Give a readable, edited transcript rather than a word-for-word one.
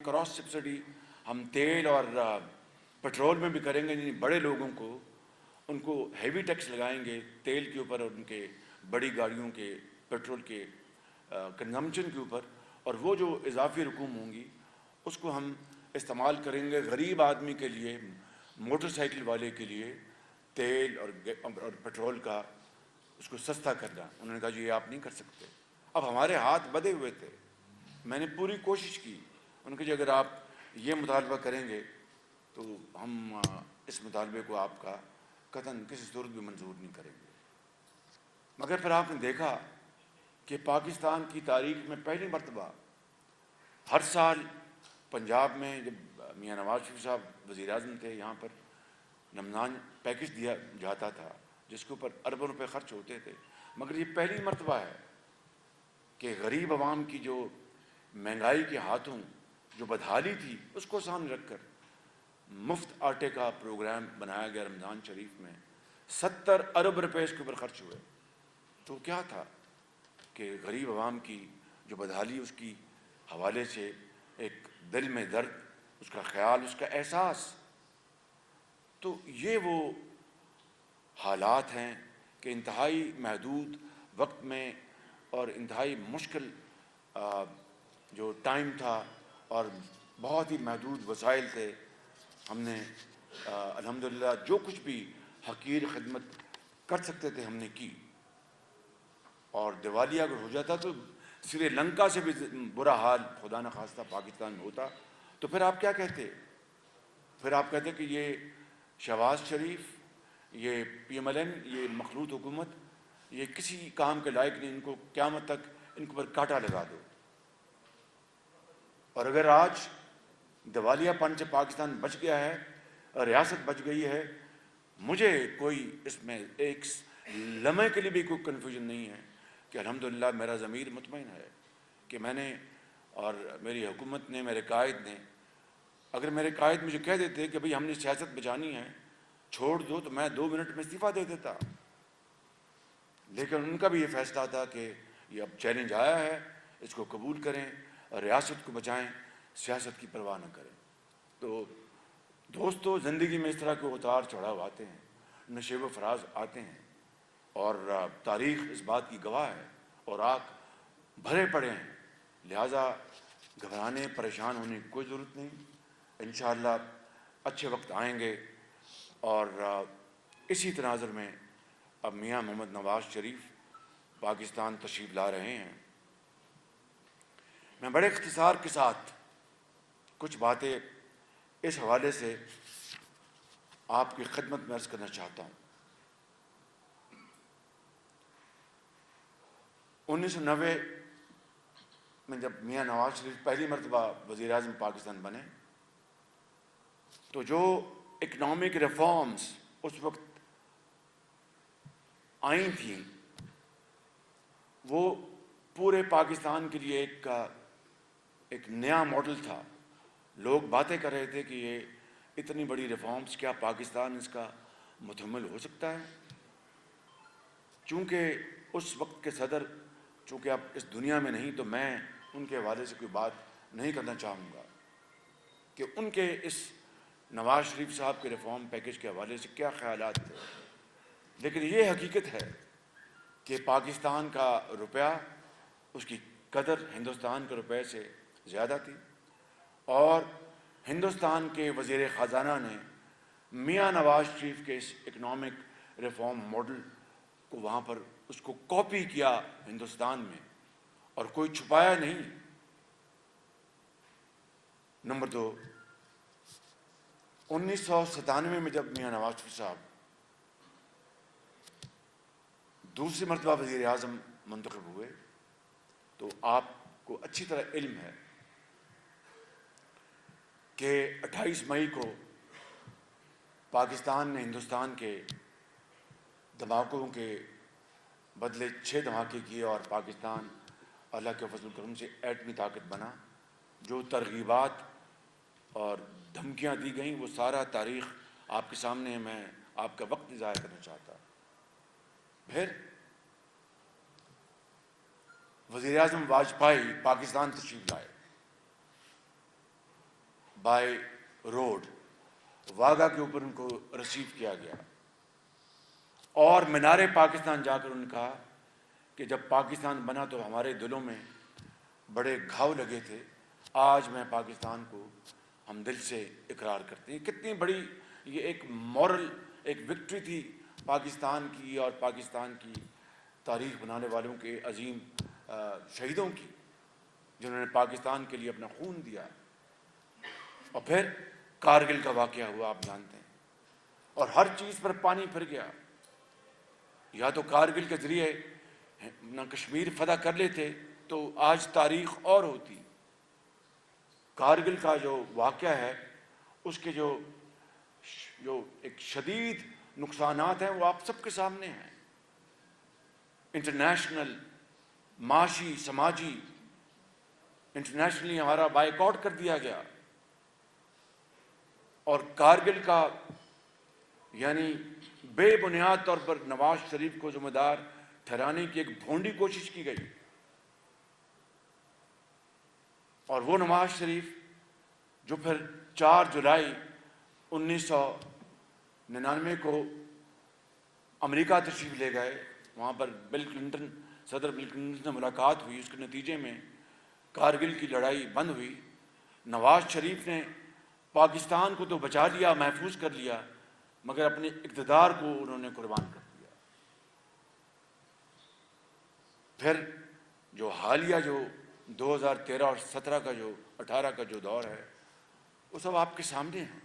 Cross subsidy हम तेल और पेट्रोल में भी करेंगे, यानी बड़े लोगों को उनको हेवी टैक्स लगाएंगे तेल के ऊपर और उनके बड़ी गाड़ियों के पेट्रोल के कंजम्पशन के ऊपर, और वो जो इजाफी रकूम होंगी उसको हम इस्तेमाल करेंगे गरीब आदमी के लिए, मोटरसाइकिल वाले के लिए तेल और पेट्रोल का उसको सस्ता करना। उन्होंने कहा जी ये आप नहीं कर सकते। अब हमारे हाथ बंधे हुए थे, मैंने पूरी कोशिश की। उनके जी अगर आप ये मुतालबा करेंगे तो हम इस मुतालबे को आपका कतन किसी सूरत भी मंजूर नहीं करेंगे। मगर फिर आपने देखा कि पाकिस्तान की तारीख में पहली मरतबा हर साल पंजाब में जब मियाँ नवाज शरीफ साहब वज़ीर आज़म थे, यहाँ पर रमज़ान पैकेज दिया जाता था जिसके ऊपर अरबों रुपए खर्च होते थे। मगर ये पहली मरतबा है कि गरीब आवाम की जो महंगाई के हाथों जो बदहाली थी उसको सामने रखकर मुफ्त आटे का प्रोग्राम बनाया गया रमज़ान शरीफ में। 70 अरब रुपए इसके ऊपर खर्च हुए। तो क्या था कि गरीब आवाम की जो बदहाली उसकी हवाले से एक दिल में दर्द, उसका ख्याल, उसका एहसास। तो ये वो हालात हैं कि इंतहाई महदूद वक्त में और इंतहाई मुश्किल जो टाइम था और बहुत ही महदूद वसाइल थे, हमने अल्हम्दुलिल्लाह जो कुछ भी हकीर खिदमत कर सकते थे हमने की। और दिवालिया अगर हो जाता तो श्रीलंका से भी बुरा हाल खुदा न खास्ता पाकिस्तान में होता, तो फिर आप क्या कहते? फिर आप कहते कि ये शहबाज शरीफ, ये PMLN, ये मखलूत हुकूमत, ये किसी काम के लायक नहीं, इनको क़यामत तक इनके ऊपर कांटा लगा दो। और अगर आज दिवालियापन से पाकिस्तान बच गया है, रियासत बच गई है, मुझे कोई इसमें एक लम्हे के लिए भी कोई कन्फ्यूजन नहीं है कि अल्हम्दुलिल्लाह मेरा ज़मीर मुतमईन है कि मैंने और मेरी हुकूमत ने, मेरे कायद ने, अगर मेरे कायद मुझे कह देते कि भाई हमने सियासत बचानी है, छोड़ दो, तो मैं 2 मिनट में इस्तीफ़ा दे देता। लेकिन उनका भी ये फैसला था कि ये अब चैलेंज आया है, इसको कबूल करें और रियासत को बचाएं, सियासत की परवाह न करें। तो दोस्तों, ज़िंदगी में इस तरह के उतार चढ़ाव आते हैं, नशेब व फराज आते हैं, और तारीख़ इस बात की गवाह है और आग भरे पड़े हैं। लिहाजा घबराने, परेशान होने की कोई ज़रूरत नहीं। इंशाअल्लाह अच्छे वक्त आएंगे। और इसी तनाज़ुर में अब मियाँ मोहम्मद नवाज़ शरीफ पाकिस्तान तशरीफ़ ला रहे हैं। मैं बड़े इख्तिसार के साथ कुछ बातें इस हवाले से आपकी खिदमत में अर्ज़ करना चाहता हूँ। 1990 में जब मियाँ नवाज शरीफ पहली मरतबा वज़ीर आज़म पाकिस्तान बने, तो जो इकनॉमिक रिफॉर्म्स उस वक्त आई थी वो पूरे पाकिस्तान के लिए एक नया मॉडल था। लोग बातें कर रहे थे कि ये इतनी बड़ी रिफॉर्म्स, क्या पाकिस्तान इसका मुतहम्मिल हो सकता है? चूँकि उस वक्त के सदर चूँकि अब इस दुनिया में नहीं, तो मैं उनके हवाले से कोई बात नहीं करना चाहूँगा कि उनके इस नवाज शरीफ साहब के रिफॉर्म पैकेज के हवाले से क्या ख्यालात थे। लेकिन ये हकीकत है कि पाकिस्तान का रुपया, उसकी कदर हिंदुस्तान के रुपये से ज़्यादा थी, और हिंदुस्तान के वज़ीर ख़जाना ने मियाँ नवाज शरीफ के इस इकनॉमिक रिफॉर्म मॉडल को वहाँ पर उसको कॉपी किया हिंदुस्तान में, और कोई छुपाया नहीं। नंबर 2, 1997 में जब मियाँ नवाज शरीफ साहब दूसरी मरतबा वज़ीर आज़म मुंतखब हुए, तो आपको अच्छी तरह इल्म है कि 28 मई को पाकिस्तान ने हिंदुस्तान के धमाकों के बदले 6 धमाके किए और पाकिस्तान अल्लाह के फजल करम से एटमी ताकत बना। जो तरगीबात और धमकियाँ दी गईं वो सारा तारीख़ आपके सामने है, मैं आपका वक्त नहीं ज़ाया करना चाहता। फिर वज़ीर आज़म वाजपेयी पाकिस्तान तशरीफ़ लाए, بائی روڈ واگا کے اوپر ان کو ریسیو کیا گیا، اور مینار پاکستان جا کر انہوں نے کہا کہ جب پاکستان بنا تو ہمارے دلوں میں بڑے گھاؤ لگے تھے، آج میں پاکستان کو ہم دل سے اقرار کرتے ہیں۔ کتنی بڑی یہ ایک مورل ایک وکٹری تھی پاکستان کی اور پاکستان کی تاریخ بنانے والوں کے عظیم شہیدوں کی، جنہوں نے پاکستان کے لیے اپنا خون دیا۔ اور پھر کارگل کا واقعہ ہوا، آپ جانتے ہیں، اور ہر چیز پر پانی پھر گیا۔ یا تو کارگل کے ذریعے نہ کشمیر فتح کر لیتے تو آج تاریخ اور ہوتی۔ کارگل کا جو واقعہ ہے اس کے جو ایک شدید نقصانات ہیں وہ آپ سب کے سامنے ہیں، انٹرنیشنل معاشی سماجی، انٹرنیشنلی ہمارا بائیکاٹ کر دیا گیا، اور کارگل کا یعنی بے بنیاد طور پر نواز شریف کو ذمہ دار ٹھہرانے کی ایک بھونڈی کوشش کی گئی، اور وہ نواز شریف جو پھر 4 جولائی 1999 کو امریکہ تشریف لے گئے، وہاں پر صدر بل کلنٹن سے ملاقات ہوئی، اس کے نتیجے میں کارگل کی لڑائی بند ہوئی۔ نواز شریف نے پاکستان کو تو بچا لیا، محفوظ کر لیا، مگر اپنے اقتدار کو انہوں نے قربان کر دیا۔ پھر جو حالیہ جو 2013 اور 17 کا جو 18 کا جو دور ہے وہ سب آپ کے سامنے ہے۔